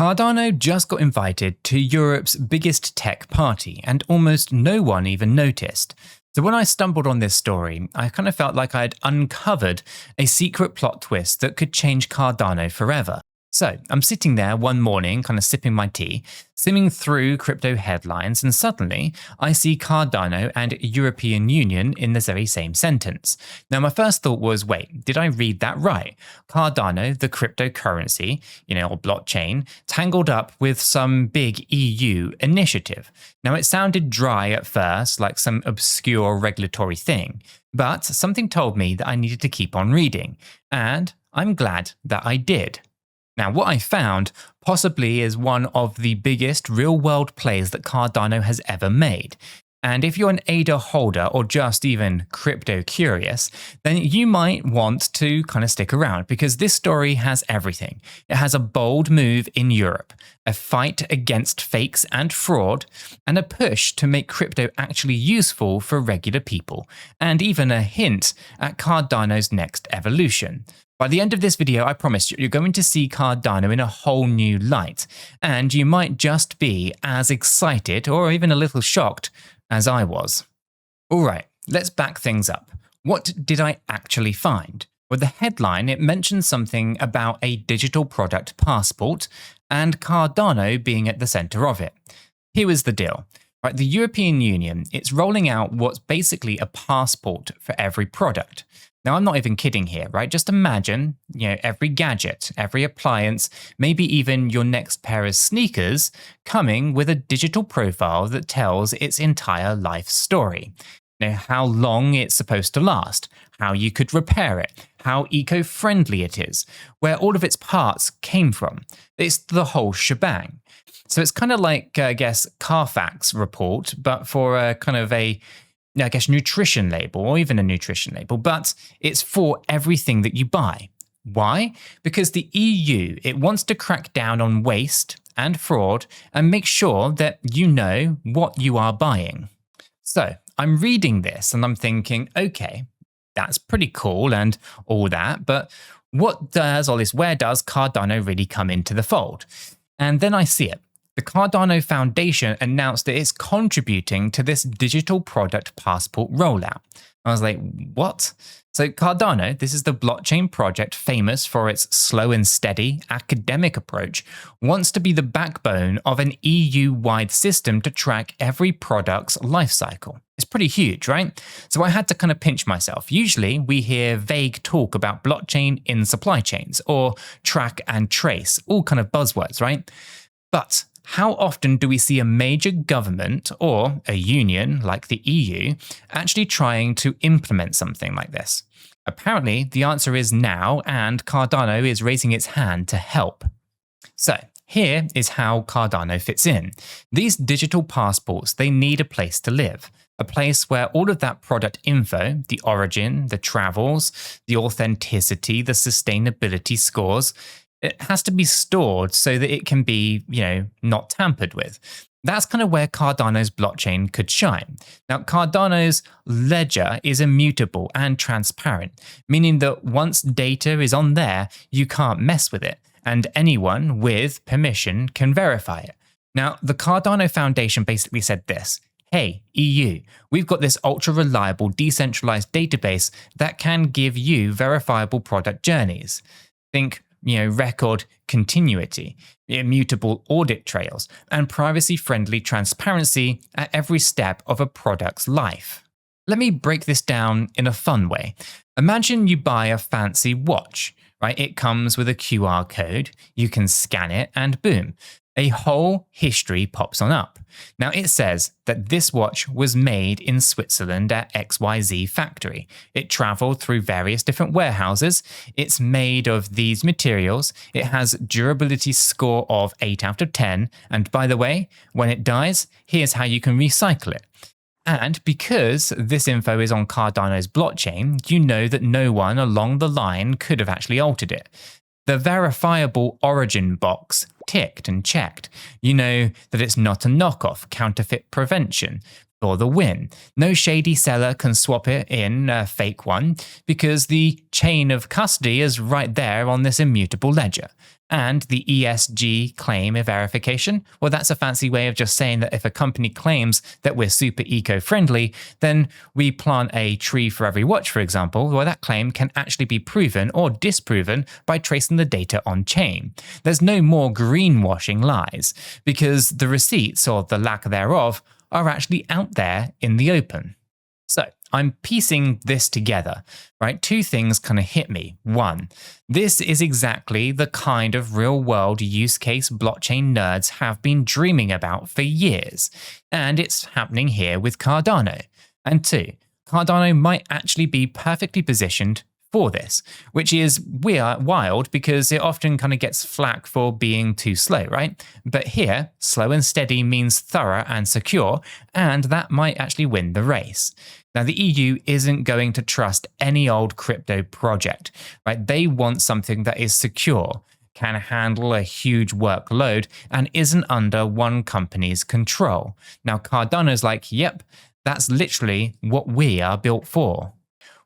Cardano just got invited to Europe's biggest tech party, and almost no one even noticed. So when I stumbled on this story, I kind of felt like I'd uncovered a secret plot twist that could change Cardano forever. So I'm sitting there one morning, kind of sipping my tea, skimming through crypto headlines, and suddenly I see Cardano and European Union in the very same sentence. Now, my first thought was, wait, did I read that right? Cardano, the cryptocurrency, or blockchain, tangled up with some big EU initiative. Now, it sounded dry at first, like some obscure regulatory thing, but something told me that I needed to keep on reading, and I'm glad that I did. Now, what I found possibly is one of the biggest real-world plays that Cardano has ever made. And if you're an ADA holder or just even crypto curious, then you might want to kind of stick around because this story has everything. It has a bold move in Europe, a fight against fakes and fraud, and a push to make crypto actually useful for regular people, and even a hint at Cardano's next evolution. By the end of this video, I promise you're going to see Cardano in a whole new light, and you might just be as excited or even a little shocked as I was. Alright, let's back things up. What did I actually find? With the headline, it mentions something about a digital product passport and Cardano being at the center of it. Here was the deal. Right, the European Union, it's rolling out what's basically a passport for every product. Now, I'm not even kidding here, right? Just imagine, every gadget, every appliance, maybe even your next pair of sneakers coming with a digital profile that tells its entire life story. How long it's supposed to last, how you could repair it, how eco-friendly it is, where all of its parts came from. It's the whole shebang. So it's kind of like, Carfax report, but for a kind of nutrition label or even a nutrition label, but it's for everything that you buy. Why? Because the EU, it wants to crack down on waste and fraud and make sure that you know what you are buying. So I'm reading this and I'm thinking, okay, that's pretty cool and all that, but where does Cardano really come into the fold? And then I see it. The Cardano Foundation announced that it's contributing to this digital product passport rollout. I was like, what? So Cardano, this is the blockchain project famous for its slow and steady academic approach, wants to be the backbone of an EU-wide system to track every product's life cycle. It's pretty huge, right? So I had to kind of pinch myself. Usually we hear vague talk about blockchain in supply chains or track and trace, all kind of buzzwords, right? But how often do we see a major government or a union like the EU actually trying to implement something like this? Apparently, the answer is now, and Cardano is raising its hand to help. So here is how Cardano fits in. These digital passports, they need a place to live. A place where all of that product info, the origin, the travels, the authenticity, the sustainability scores, it has to be stored so that it can be, not tampered with. That's kind of where Cardano's blockchain could shine. Now, Cardano's ledger is immutable and transparent, meaning that once data is on there, you can't mess with it, and anyone with permission can verify it. Now, the Cardano Foundation basically said this: hey, EU, we've got this ultra-reliable decentralized database that can give you verifiable product journeys. Think record continuity, immutable audit trails, and privacy-friendly transparency at every step of a product's life. Let me break this down in a fun way. Imagine you buy a fancy watch, right? It comes with a QR code, you can scan it, and boom, a whole history pops on up. Now it says that this watch was made in Switzerland at XYZ factory. It traveled through various different warehouses. It's made of these materials. It has durability score of 8 out of 10. And by the way, when it dies, here's how you can recycle it. And because this info is on Cardano's blockchain, you know that no one along the line could have actually altered it. The verifiable origin box ticked and checked. You know that it's not a knockoff, counterfeit prevention, for the win. No shady seller can swap it in a fake one because the chain of custody is right there on this immutable ledger. And the ESG claim verification, well, that's a fancy way of just saying that if a company claims that we're super eco-friendly, then we plant a tree for every watch, for example, well, that claim can actually be proven or disproven by tracing the data on chain. There's no more greenwashing lies, because the receipts, or the lack thereof, are actually out there in the open. So I'm piecing this together, right? Two things kind of hit me. One, this is exactly the kind of real-world use case blockchain nerds have been dreaming about for years, and it's happening here with Cardano. And two, Cardano might actually be perfectly positioned for this, which is wild because it often kind of gets flack for being too slow, right? But here, slow and steady means thorough and secure, and that might actually win the race. Now, the EU isn't going to trust any old crypto project, right? They want something that is secure, can handle a huge workload, and isn't under one company's control. Now, Cardano's like, yep, that's literally what we are built for.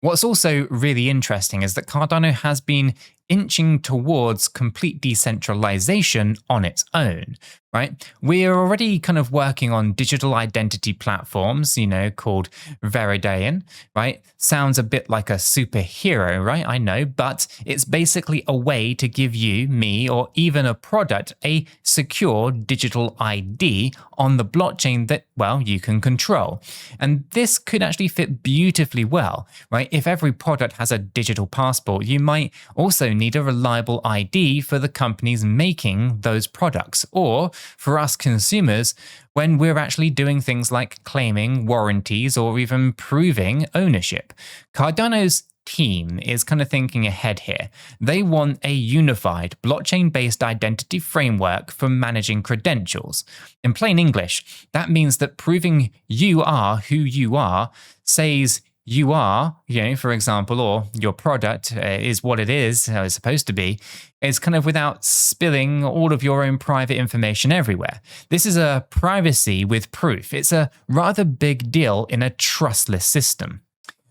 What's also really interesting is that Cardano has been inching towards complete decentralization on its own, right? We're already kind of working on digital identity platforms, called Veridian, right? Sounds a bit like a superhero, right? I know, but it's basically a way to give you, me, or even a product a secure digital ID on the blockchain that, well, you can control. And this could actually fit beautifully well, right? If every product has a digital passport, you might also need a reliable ID for the companies making those products, or for us consumers when we're actually doing things like claiming warranties or even proving ownership. Cardano's team is kind of thinking ahead here. They want a unified blockchain-based identity framework for managing credentials. In plain English, that means that proving you are who you are says you are, for example, or your product is what it is, how it's supposed to be, is kind of without spilling all of your own private information everywhere. This is a privacy with proof. It's a rather big deal in a trustless system.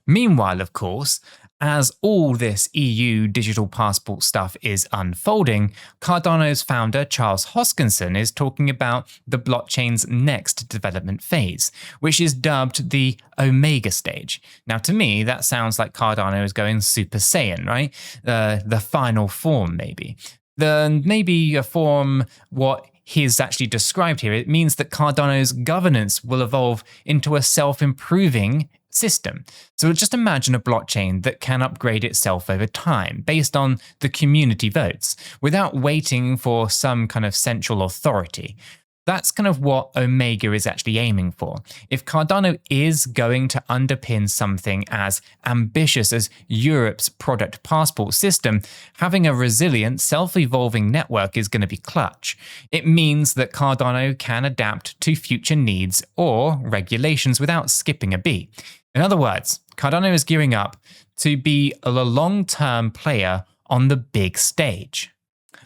Meanwhile, of course, as all this EU digital passport stuff is unfolding, Cardano's founder Charles Hoskinson is talking about the blockchain's next development phase, which is dubbed the Omega stage. Now, to me, that sounds like Cardano is going Super Saiyan, right? The final form, maybe. Maybe a form what he's actually described here. It means that Cardano's governance will evolve into a self-improving system. So just imagine a blockchain that can upgrade itself over time based on the community votes without waiting for some kind of central authority. That's kind of what Omega is actually aiming for. If Cardano is going to underpin something as ambitious as Europe's product passport system, having a resilient, self-evolving network is going to be clutch. It means that Cardano can adapt to future needs or regulations without skipping a beat. In other words, Cardano is gearing up to be a long-term player on the big stage.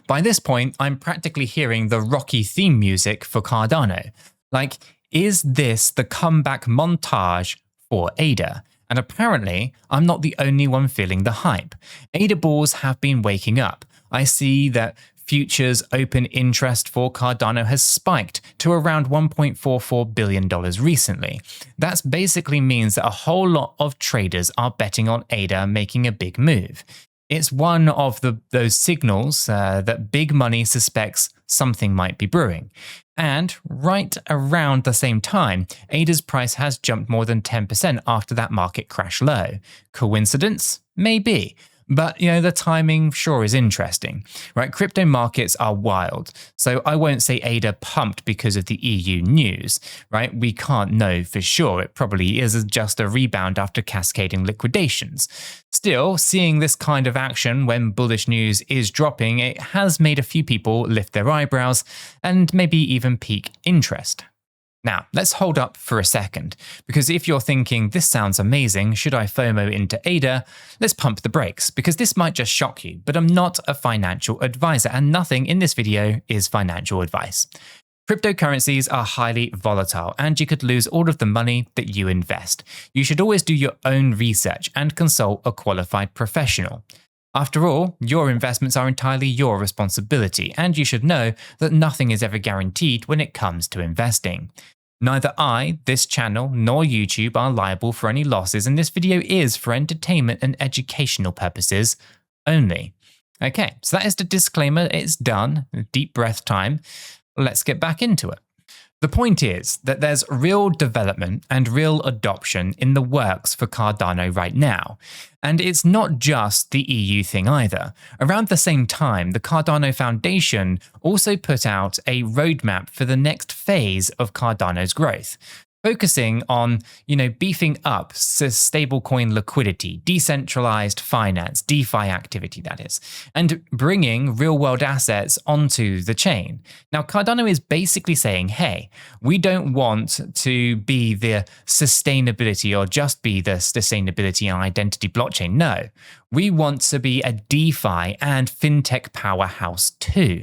By this point, I'm practically hearing the Rocky theme music for Cardano. Like, is this the comeback montage for ADA? And apparently, I'm not the only one feeling the hype. ADA bulls have been waking up. I see that futures open interest for Cardano has spiked to around $1.44 billion recently. That basically means that a whole lot of traders are betting on ADA making a big move. It's one of those signals that big money suspects something might be brewing. And right around the same time, ADA's price has jumped more than 10% after that market crash low. Coincidence? Maybe. But, the timing sure is interesting, right? Crypto markets are wild. So I won't say ADA pumped because of the EU news, right? We can't know for sure. It probably is just a rebound after cascading liquidations. Still, seeing this kind of action when bullish news is dropping, it has made a few people lift their eyebrows and maybe even pique interest. Now, let's hold up for a second, because if you're thinking, this sounds amazing, should I FOMO into ADA? Let's pump the brakes, because this might just shock you, but I'm not a financial advisor, and nothing in this video is financial advice. Cryptocurrencies are highly volatile, and you could lose all of the money that you invest. You should always do your own research and consult a qualified professional. After all, your investments are entirely your responsibility, and you should know that nothing is ever guaranteed when it comes to investing. Neither I, this channel, nor YouTube are liable for any losses, and this video is for entertainment and educational purposes only. Okay, so that is the disclaimer. It's done. Deep breath time. Let's get back into it. The point is that there's real development and real adoption in the works for Cardano right now. And it's not just the EU thing either. Around the same time, the Cardano Foundation also put out a roadmap for the next phase of Cardano's growth, focusing on, beefing up stablecoin liquidity, decentralized finance, DeFi activity that is, and bringing real-world assets onto the chain. Now, Cardano is basically saying, hey, we don't want to be the sustainability or just be the sustainability and identity blockchain. No, we want to be a DeFi and fintech powerhouse too.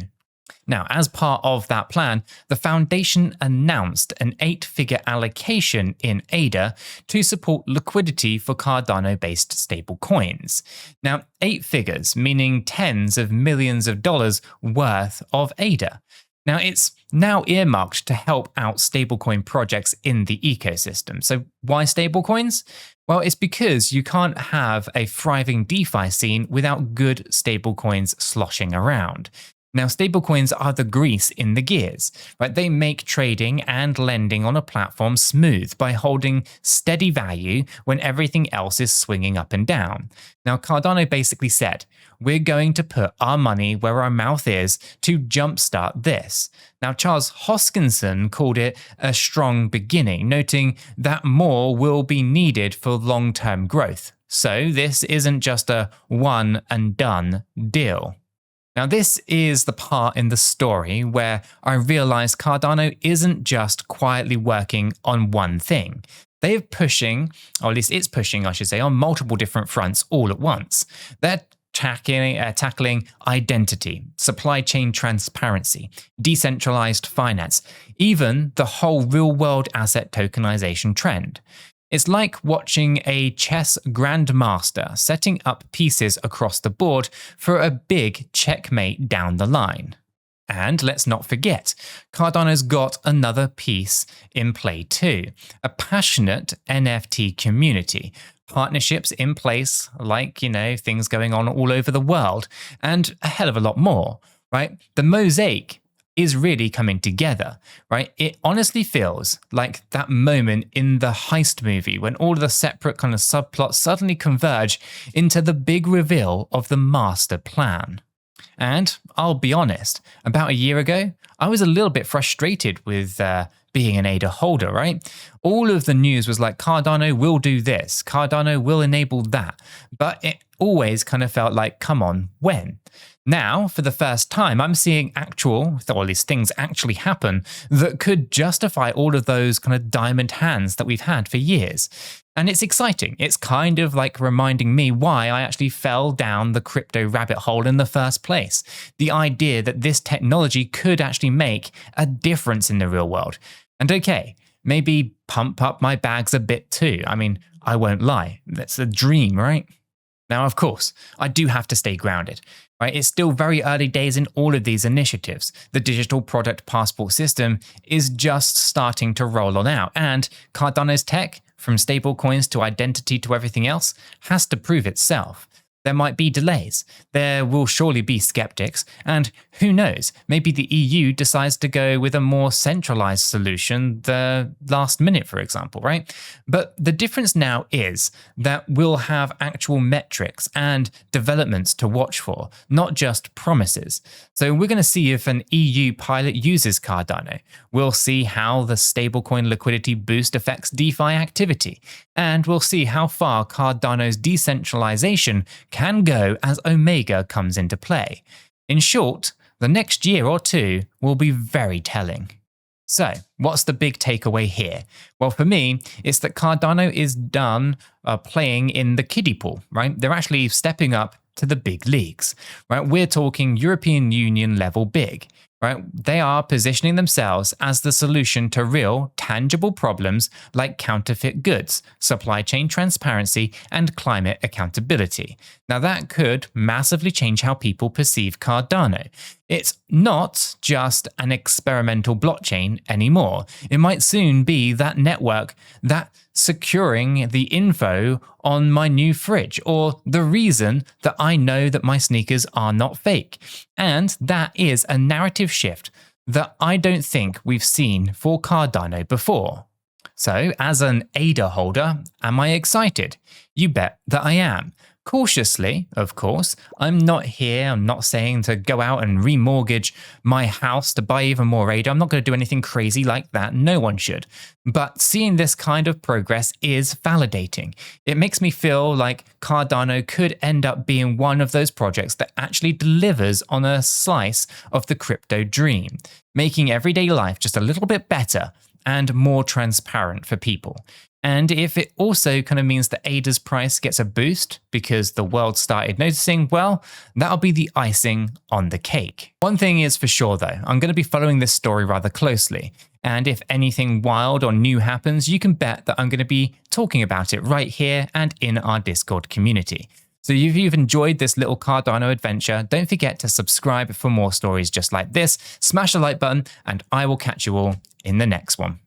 Now, as part of that plan, the foundation announced an 8-figure allocation in ADA to support liquidity for Cardano-based stablecoins. Now, 8 figures, meaning tens of millions of dollars worth of ADA. Now, it's now earmarked to help out stablecoin projects in the ecosystem. So why stablecoins? Well, it's because you can't have a thriving DeFi scene without good stablecoins sloshing around. Now, stablecoins are the grease in the gears, right? They make trading and lending on a platform smooth by holding steady value when everything else is swinging up and down. Now, Cardano basically said, we're going to put our money where our mouth is to jumpstart this. Now, Charles Hoskinson called it a strong beginning, noting that more will be needed for long-term growth. So this isn't just a one and done deal. Now, this is the part in the story where I realized Cardano isn't just quietly working on one thing. They are pushing, or at least it's pushing, I should say, on multiple different fronts all at once. They're tackling identity, supply chain transparency, decentralized finance, even the whole real-world asset tokenization trend. It's like watching a chess grandmaster setting up pieces across the board for a big checkmate down the line. And let's not forget, Cardano's got another piece in play too, a passionate NFT community, partnerships in place like, things going on all over the world, and a hell of a lot more, right? The mosaic is really coming together, right? It honestly feels like that moment in the Heist movie when all of the separate kind of subplots suddenly converge into the big reveal of the master plan. And I'll be honest, about a year ago, I was a little bit frustrated with being an ADA holder, right? All of the news was like, Cardano will do this, Cardano will enable that, but it always kind of felt like, come on, when? Now, for the first time, I'm seeing actual, or at least things actually happen that could justify all of those kind of diamond hands that we've had for years. And it's exciting. It's kind of like reminding me why I actually fell down the crypto rabbit hole in the first place. The idea that this technology could actually make a difference in the real world. And okay, maybe pump up my bags a bit too. I mean, I won't lie. That's a dream, right? Now, of course, I do have to stay grounded, right? It's still very early days in all of these initiatives. The digital product passport system is just starting to roll on out, and Cardano's tech, from stablecoins to identity to everything else, has to prove itself. There might be delays, there will surely be skeptics, and who knows, maybe the EU decides to go with a more centralized solution the last minute, for example, right? But the difference now is that we'll have actual metrics and developments to watch for, not just promises. So we're going to see if an EU pilot uses Cardano. We'll see how the stablecoin liquidity boost affects DeFi activity, and we'll see how far Cardano's decentralization can go as Omega comes into play. In short, the next year or two will be very telling. So, what's the big takeaway here? Well, for me, it's that Cardano is done playing in the kiddie pool, right? They're actually stepping up to the big leagues, right? We're talking European Union level big. right? They are positioning themselves as the solution to real, tangible problems like counterfeit goods, supply chain transparency, and climate accountability. Now, that could massively change how people perceive Cardano. It's not just an experimental blockchain anymore. It might soon be that network that securing the info on my new fridge, or the reason that I know that my sneakers are not fake. And that is a narrative shift that I don't think we've seen for Cardano before. So, as an ADA holder, am I excited? You bet that I am. Cautiously, of course. I'm not saying to go out and remortgage my house to buy even more ADA. I'm not going to do anything crazy like that. No one should. But seeing this kind of progress is validating. It makes me feel like Cardano could end up being one of those projects that actually delivers on a slice of the crypto dream, making everyday life just a little bit better and more transparent for people. And if it also kind of means that ADA's price gets a boost because the world started noticing, well, that'll be the icing on the cake. One thing is for sure though, I'm going to be following this story rather closely. And if anything wild or new happens, you can bet that I'm going to be talking about it right here and in our Discord community. So if you've enjoyed this little Cardano adventure, don't forget to subscribe for more stories just like this, smash the like button, and I will catch you all in the next one.